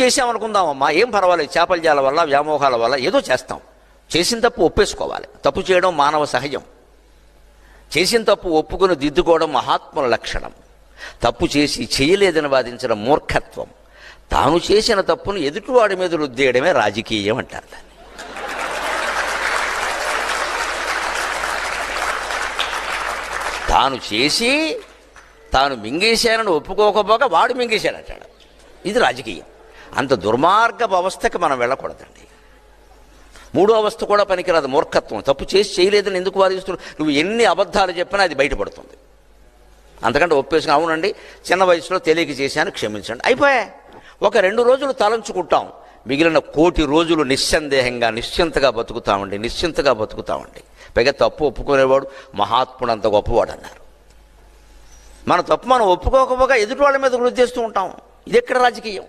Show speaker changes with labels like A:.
A: చేసామనుకుందామమ్మా, ఏం పర్వాలేదు, చేపల జాల వల్ల వ్యామోహాల వల్ల ఏదో చేస్తాం. చేసిన తప్పు ఒప్పేసుకోవాలి. తప్పు చేయడం మానవ సహజం. చేసిన తప్పు ఒప్పుకొని దిద్దుకోవడం మహాత్ముల లక్షణం. తప్పు చేసి చేయలేదని వాదించడం మూర్ఖత్వం. తాను చేసిన తప్పును ఎదుటివాడి మీద రుద్దేయడమే రాజకీయం అంటారు దాన్ని. తాను చేసి తాను మింగేశానని ఒప్పుకోకపోగా వాడు మింగేశాడంటాడు. ఇది రాజకీయం. అంత దుర్మార్గపు అవస్థకి మనం వెళ్ళకూడదండి. మూడో అవస్థ కూడా పనికిరాదు, మూర్ఖత్వం. తప్పు చేసి చేయలేదని ఎందుకు వాదిస్తున్నావు? నువ్వు ఎన్ని అబద్ధాలు చెప్పినా అది బయటపడుతుంది. అంతకంటే ఒప్పేసుకుని, అవునండి చిన్న వయసులో తెలియక చేశాను, క్షమించండి, అయిపోయా. ఒక 2 రోజులు తలంచుకుంటాం, మిగిలిన 1,000,000 రోజులు నిస్సందేహంగా నిశ్చింతగా బతుకుతామండి. పైగా తప్పు ఒప్పుకునేవాడు మహాత్ముడు అంత గొప్పవాడు అన్నారు. మన తప్పు మనం ఒప్పుకోకపోగా ఎదుటి వాళ్ళ మీద వృద్ధి చేస్తూ ఉంటాం. ఇది ఎక్కడ రాజకీయం?